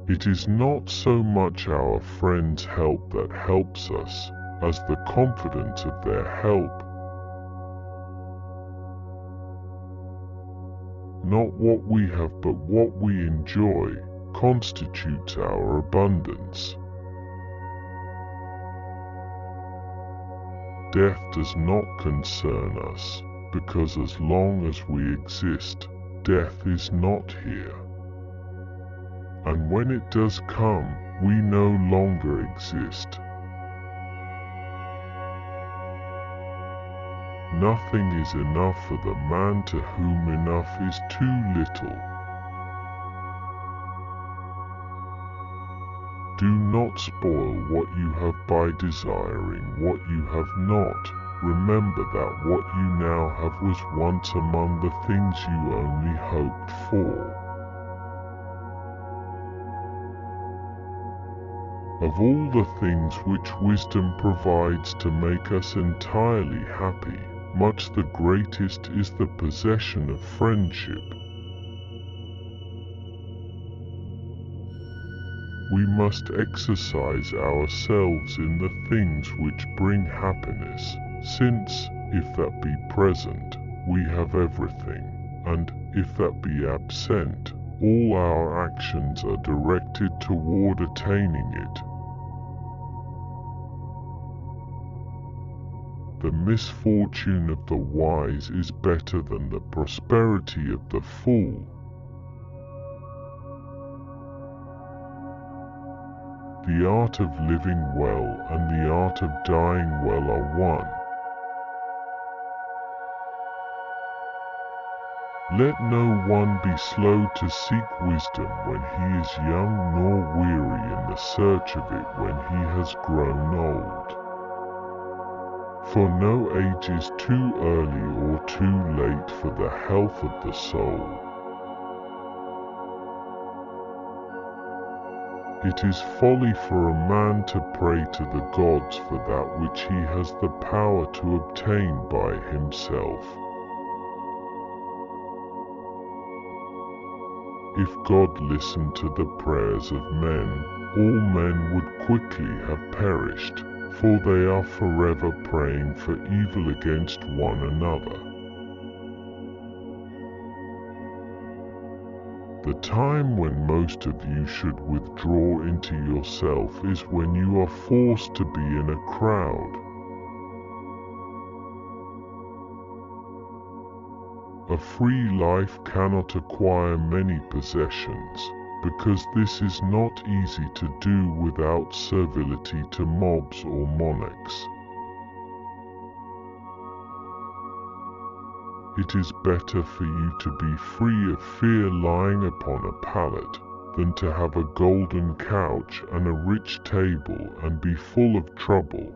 It is not so much our friends' help that helps us, as the confidence of their help. Not what we have but what we enjoy constitutes our abundance. Death does not concern us, because as long as we exist, death is not here. And when it does come, we no longer exist. Nothing is enough for the man to whom enough is too little. Do not spoil what you have by desiring what you have not. Remember that what you now have was once among the things you only hoped for. Of all the things which wisdom provides to make us entirely happy, much the greatest is the possession of friendship. We must exercise ourselves in the things which bring happiness, since, if that be present, we have everything, and, if that be absent, all our actions are directed toward attaining it. The misfortune of the wise is better than the prosperity of the fool. The art of living well and the art of dying well are one. Let no one be slow to seek wisdom when he is young, nor weary in the search of it when he has grown old. For no age is too early or too late for the health of the soul. It is folly for a man to pray to the gods for that which he has the power to obtain by himself. If God listened to the prayers of men, all men would quickly have perished, for they are forever praying for evil against one another. The time when most of you should withdraw into yourself is when you are forced to be in a crowd. A free life cannot acquire many possessions, because this is not easy to do without servility to mobs or monarchs. It is better for you to be free of fear lying upon a pallet, than to have a golden couch and a rich table and be full of trouble.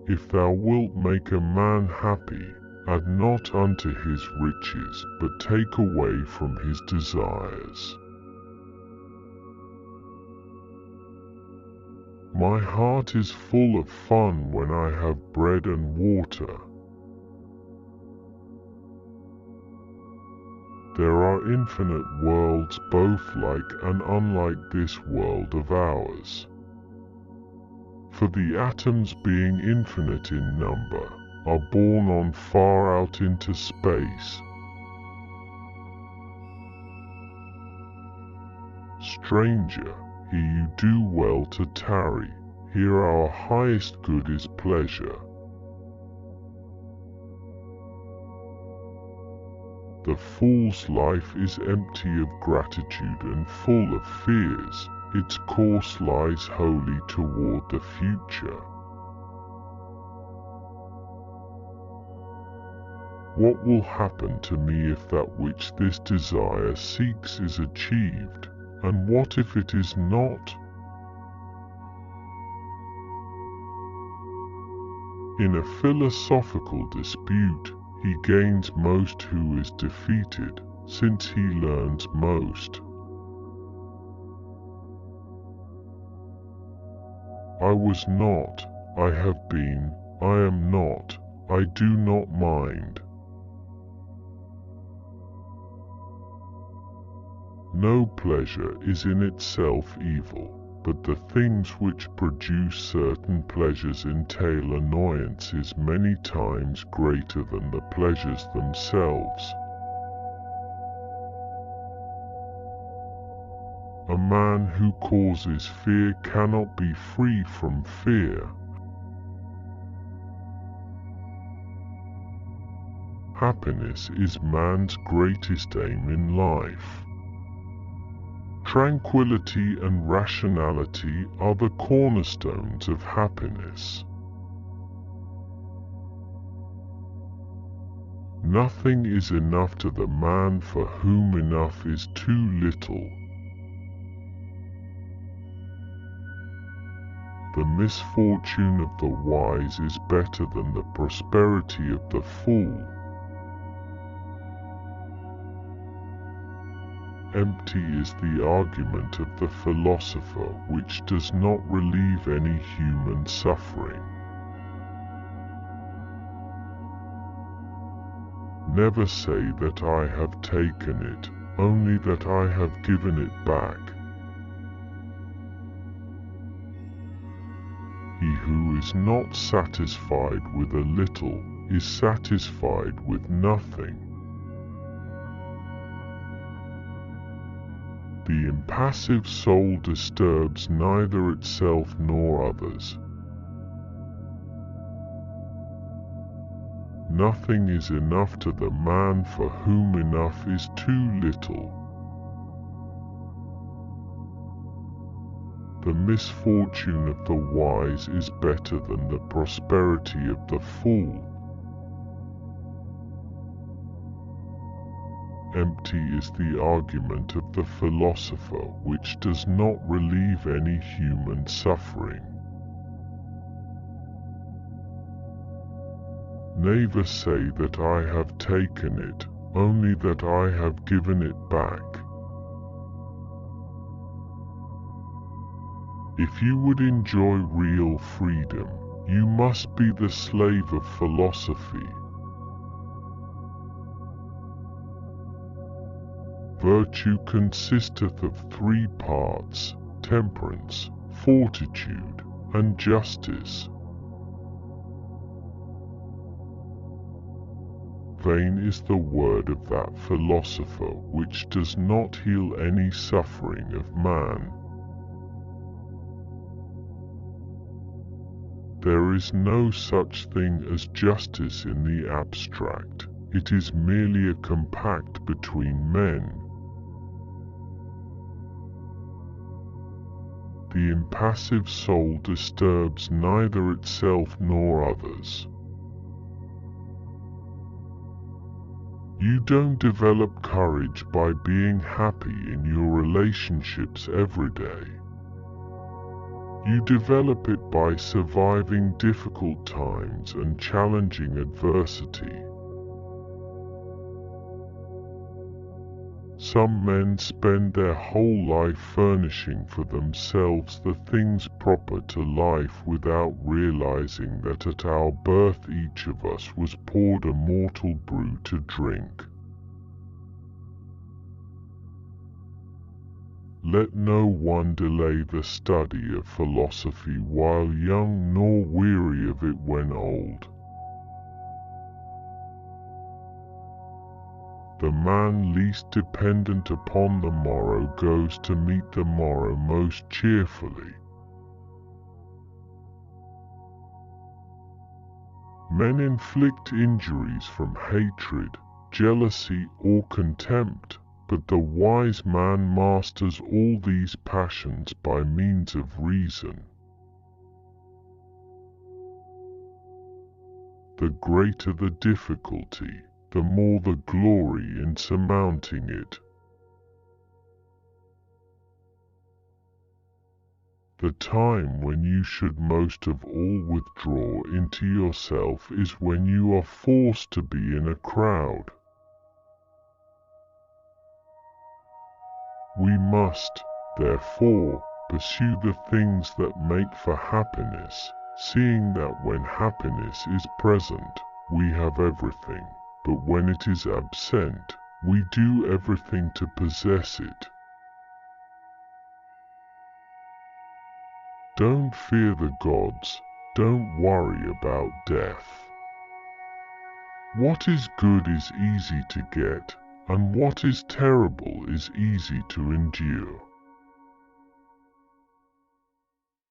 If thou wilt make a man happy, add not unto his riches, but take away from his desires. My heart is full of fun when I have bread and water. There are infinite worlds both like and unlike this world of ours. For the atoms being infinite in number, are borne on far out into space. Stranger, here you do well to tarry, here our highest good is pleasure. The fool's life is empty of gratitude and full of fears, its course lies wholly toward the future. What will happen to me if that which this desire seeks is achieved, and what if it is not? In a philosophical dispute, he gains most who is defeated, since he learns most. I was not, I have been, I am not, I do not mind. No pleasure is in itself evil, but the things which produce certain pleasures entail annoyances many times greater than the pleasures themselves. A man who causes fear cannot be free from fear. Happiness is man's greatest aim in life. Tranquility and rationality are the cornerstones of happiness. Nothing is enough to the man for whom enough is too little. The misfortune of the wise is better than the prosperity of the fool. Empty is the argument of the philosopher which does not relieve any human suffering. Never say that I have taken it, only that I have given it back. He who is not satisfied with a little is satisfied with nothing. The impassive soul disturbs neither itself nor others. Nothing is enough to the man for whom enough is too little. The misfortune of the wise is better than the prosperity of the fool. Empty is the argument of the philosopher which does not relieve any human suffering. Never say that I have taken it, only that I have given it back. If you would enjoy real freedom, you must be the slave of philosophy. Virtue consisteth of 3 parts, temperance, fortitude, and justice. Vain is the word of that philosopher which does not heal any suffering of man. There is no such thing as justice in the abstract, it is merely a compact between men. The impassive soul disturbs neither itself nor others. You don't develop courage by being happy in your relationships every day. You develop it by surviving difficult times and challenging adversity. Some men spend their whole life furnishing for themselves the things proper to life without realizing that at our birth each of us was poured a mortal brew to drink. Let no one delay the study of philosophy while young, nor weary of it when old. The man least dependent upon the morrow goes to meet the morrow most cheerfully. Men inflict injuries from hatred, jealousy, or contempt, but the wise man masters all these passions by means of reason. The greater the difficulty, the more the glory in surmounting it. The time when you should most of all withdraw into yourself is when you are forced to be in a crowd. We must, therefore, pursue the things that make for happiness, seeing that when happiness is present, we have everything. But when it is absent, we do everything to possess it. Don't fear the gods, don't worry about death. What is good is easy to get, and what is terrible is easy to endure.